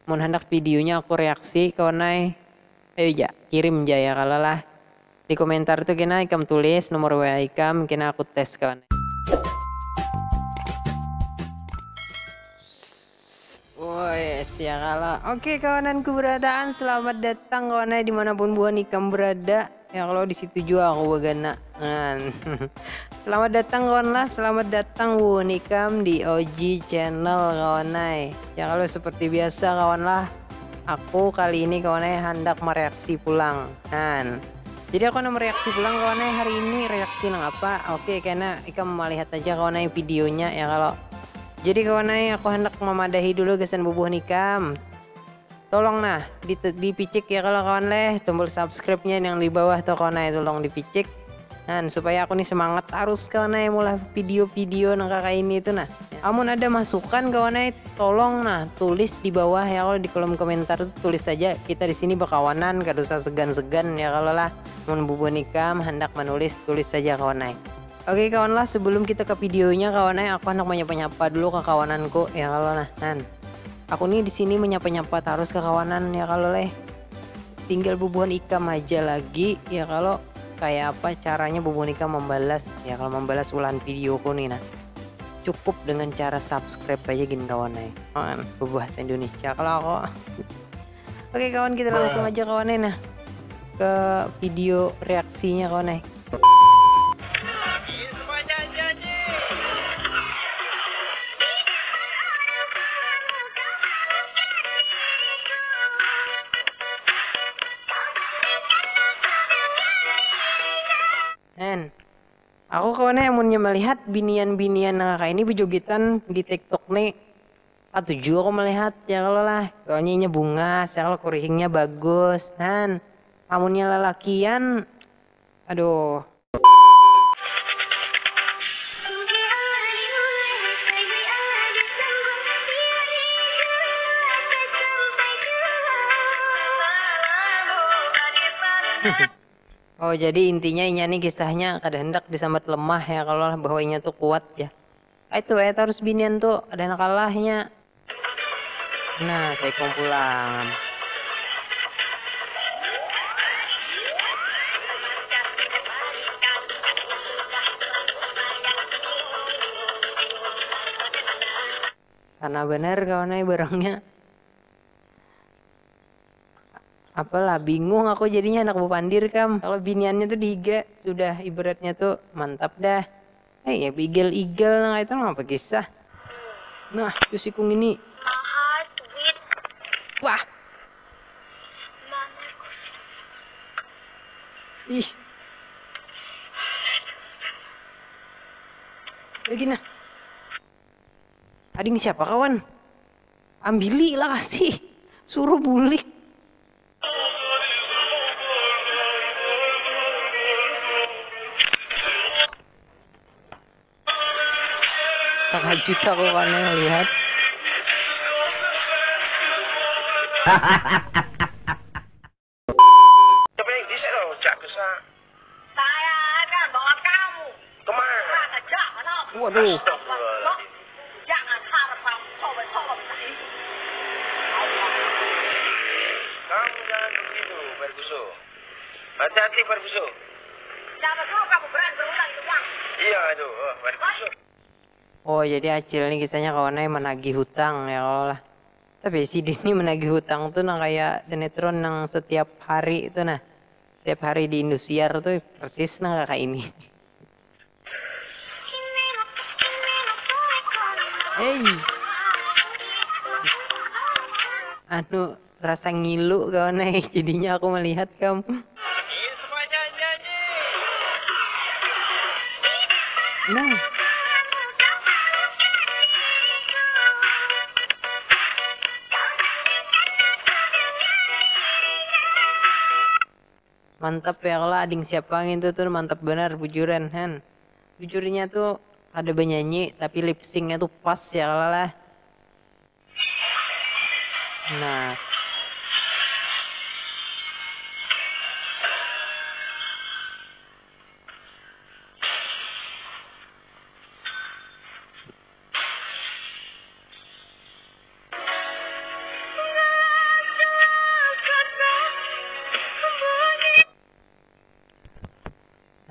mau hendak videonya aku reaksi kawanai. Ayo ja, kirim ja ya kalau lah. Di komentar tuh kena ikam tulis nomor WA ikam, kena aku tes kawan. Woi, ya kalau. Oke kawananku beradaan, selamat datang kawanai dimanapun buan ikam berada. Ya kalau di situ juga aku bagana. Selamat datang kawan lah, selamat datang buan ikam di OG channel kawanai. Ya kalau seperti biasa kawan lah, aku kali ini kawanai hendak mereaksi pulang. Jadi aku akan mereaksi pulang kawanai hari ini. Reaksi nang apa? Oke, karena ikam melihat aja kawanai videonya ya kalau. Jadi kawanai aku hendak memadahi dulu kesan bubuh nikam. Tolong nah dipicik ya kalau kawan leh tombol subscribe-nya yang di bawah tuh kawanai, tolong dipicik. Supaya aku nih semangat harus kawanai mulai video-video nang kakak ini itu nah. Amun ada masukan kawanai tolong nah tulis di bawah ya kalau di kolom komentar tulis saja, kita di sini berkawanan gak usah segan-segan ya kalau lah mau bubuh nikam hendak menulis tulis saja kawanai. Oke kawan lah, sebelum kita ke videonya kawanai aku hendak menyapa-nyapa dulu ke kawananku ya kalau nah. Aku nih di sini menyapa-nyapa terus ke kawanan ya kalau leh. Tinggal bubuhan ikam aja lagi ya kalau kayak apa caranya bubuhan ikam membalas ya kalau membalas ulang videoku nih nah. Cukup dengan cara subscribe aja gini kawanai. Bahasa Indonesia kalau aku. Oke kawan, kita langsung aja kawanai nah ke video reaksinya kawanai. Aku kawannya amunnya melihat binian-binian kakak ini bejogitan di TikTok nih. Tujuh aku melihat ya kalau lah. Soalnya bunga, ya kalau kurihingnya bagus. Amunnya lelakian, aduh. Oh jadi intinya ini kisahnya kada hendak disambat lemah ya kalau bahwanya tuh kuat ya. Itu harus binian tuh ada nakalahnya. Nah saya kumpulan. Karena bener kawannya barangnya. Apalah bingung aku jadinya anak bupandir kam. Kalau biniannya tuh dihiga sudah ibaratnya tuh mantap dah. Ya bigel-igel nah itu apa kisah. Nah Yusikung ini. Wah. Ih. Lagi nah. Ading siapa kawan? Ambili lah kasih. Suruh bulik. Takajut aku kan yang lihat. Coba yang bisa loh, cak bisa. Saya akan bawa kamu Kemana? ke jalan. Waduh. Jangan harap coba-coba itu. Kamu jangan begitu, Ferguson. Hati-hati, Ferguson. Jangan suruh kamu berani berulang itu yang. Iya, aduh, Ferguson. Oh jadi Acil nih kisahnya kawannya menagih hutang ya Allah. Tapi si Dini menagih hutang tuh nah kayak sinetron yang setiap hari itu nah. Setiap hari di Indosiar tuh persis nah kayak ini. Anu rasa ngilu kawannya jadinya aku melihat kamu. Iya, semuanya nyanyi. Nah. Mantap ya kalau ading siapa gitu tuh mantap benar bujuran Bujurnya tuh ada benyanyi tapi lip syncnya tuh pas ya kalau lah. Nah.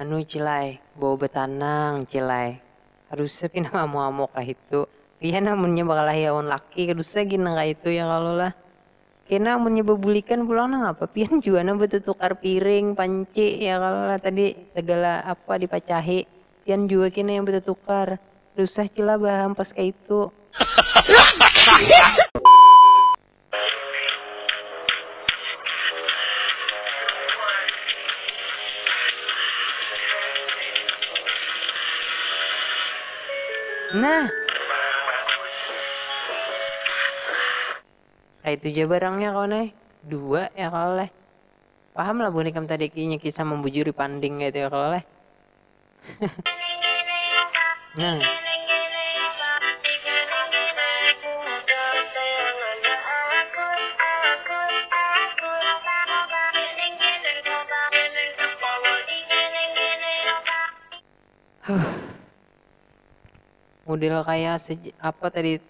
anu cilai bawa betanang cilai harusnya pina mau kah itu pian namunnya bakal lahiawan laki harusnya gina kah itu ya kalau lah kena amunnya bebulikan pulang nang apa pian juana betul tukar piring panci ya kalau lah tadi segala apa dipacahi pian juga kena yang betul tukar harusnya cila baham pas kayak itu. Nah, kayak itu aja barangnya kau nih. Dua ya kalau leh. Paham lah bonikam tadi kayaknya kisah membujuri panding gitu ya kalau leh. Nah. Model kayak apa tadi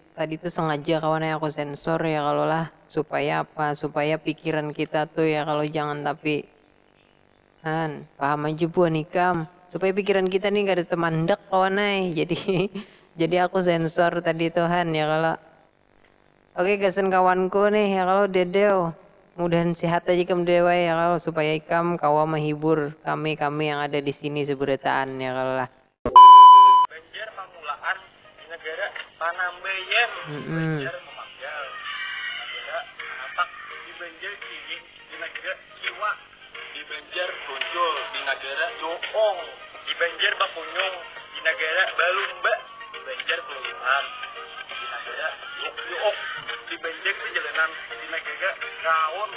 tuh sengaja kawannya aku sensor ya kalau lah supaya apa supaya pikiran kita tuh ya kalau jangan tapi kan paham aja bu nikam supaya pikiran kita nih gak ada teman dek kawannya jadi jadi aku sensor tadi Tuhan ya kalau oke gasan kawanku nih ya kalau dedeo mudahan sehat aja kamu dewa ya kalau supaya ikam kawa menghibur kami yang ada di sini seberataan ya kalau lah. Banjar pamulaan di negara Panambeyem. Banjar Memanggal. Negara Manapak. Di Banjar Kini. Di negara Kiwa. Di Banjar Bonjol. Di negara Joong. Di Banjar Bakunyung. Di negara Balumba. Di Banjar Peluluhan. Di negara Yok. Di Banjar Perjalanan. Di negara Raon.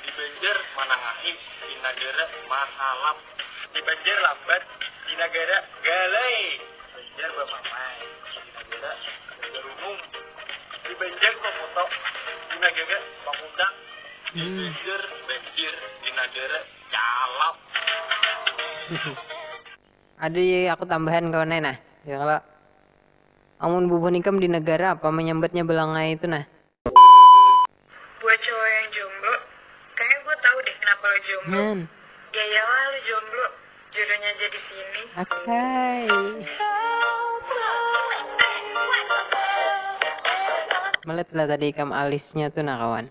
Di Banjar Manangahi. Di negara Mahalap. Di Banjar Lambat. Di negara Galai. Banjar Bamamai. Di negara Garunung. Di Banjar Komoto. Di negara Pamudak. Di Banjar Banjir. Di negara Calap. Ada ya aku tambahan kawan nah ya kalau amun bubun ikam di negara apa menyambatnya belangai itu nah. Buat cowok yang jomblo, kayaknya gue tahu deh kenapa lo jomblo. Ya iyalah lo jomblo, jodohnya aja di sini. Akai. Melet lah tadi ikam alisnya tuh nah kawan.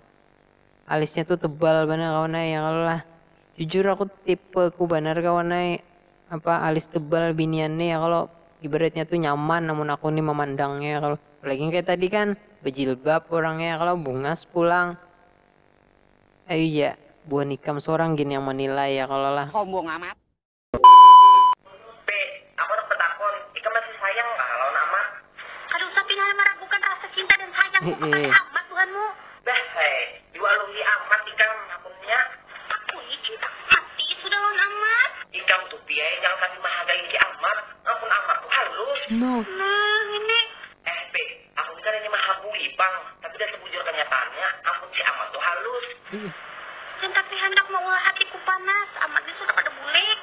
Alisnya tuh tebal bener kawan ya kalau lah. Jujur aku tipe ku bener kawan apa alis tebal biniannya ya kalau ibaratnya tuh nyaman namun aku nih memandangnya kalau apalagi kayak tadi kan berjilbab orangnya kalau bungas pulang ayo ya buah nikam seorang gini yang menilai ya kalau lah Sombong amat. B, aku udah petakon. Ika masih sayang nggak kalau nama? Aduh, tapi nggak meragukan rasa cinta dan sayangmu kepada amat Tuhanmu. Bah, diwalungi amat ikam akunnya. Aku ini cinta mati sudah lawan amat. Ikam tuh piye jangan sampai menghargai si amat. Ampun amat tuh halus. no Nah, ini. B, aku ini kan ini mahabui bang. Tapi udah sebujur kenyataannya, ampun si amat tuh halus. Dan tapi hendak mengolah hatiku panas, amatnya sudah pada bulik.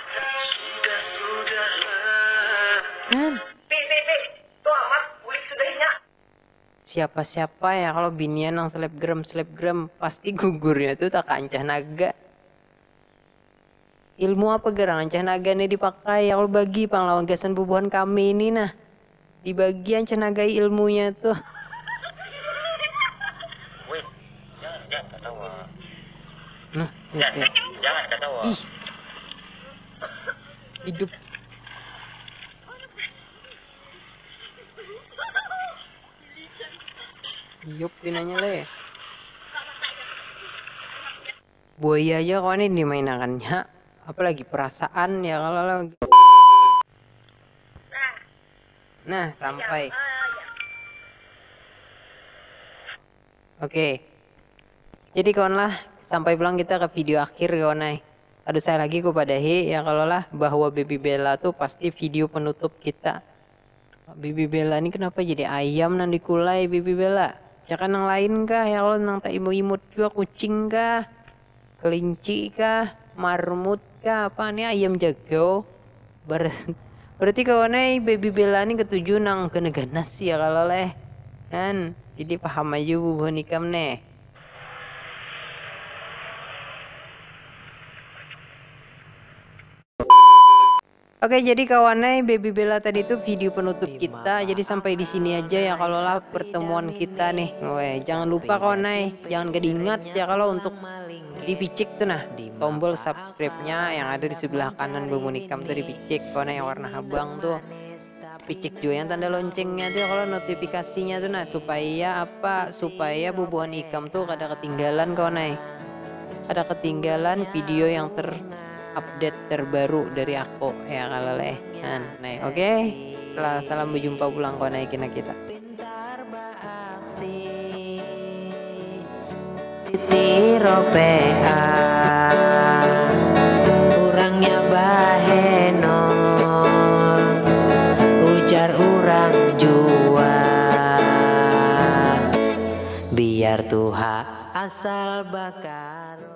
kan B, tuh amat bulik sudahnya. siapa ya kalau binian yang selebgram pasti gugurnya tuh tak kancah naga ilmu apa gerang ancah naga nih dipakai ya kalau bagi pahlawan gasan bubuhan kami ini nah di bagian cenagai ilmunya tuh Wih, jangan ketawa. nah ya. Jangan ketawa. Ih hidup siup pinanya le buaya aja kawan ini dimainakannya apalagi perasaan ya kalau nah sampai oke jadi kawan lah sampai pulang kita ke video akhir kawan aduh saya lagi kepada ya kalau lah bahwa Baby Bella tuh pasti video penutup kita. Baby Bella ini kenapa jadi ayam nang dikulai Baby Bella jangan yang lain kah ya kalau nang tak imut juga kucing kah kelinci kah marmut kah apa nih ayam jago berarti kawan Baby Bella ini ketujuh nang kena ganas ya kalau leh kan jadi paham aja bu nikam nih. Oke, jadi kawanai Baby Bella tadi itu video penutup kita. Jadi sampai di sini aja ya kalau lah pertemuan kita nih. Weh, jangan lupa kawanai, jangan kedingat ya kalau untuk dipicik tuh nah tombol subscribe-nya yang ada di sebelah kanan Bubun Ikam tuh dipicik kawanai yang warna abang tuh. Picik juga yang tanda loncengnya tuh kalau notifikasinya tuh nah supaya apa? Supaya Bubun Ikam tuh kada ketinggalan kawanai. Ada ketinggalan video yang update terbaru dari aku ya kalau leh. Nah, oke. Salam berjumpa pulang kau naikin kita. Siti Ropea urangnya bahenol ujar urang jual biar Tuhan asal bakar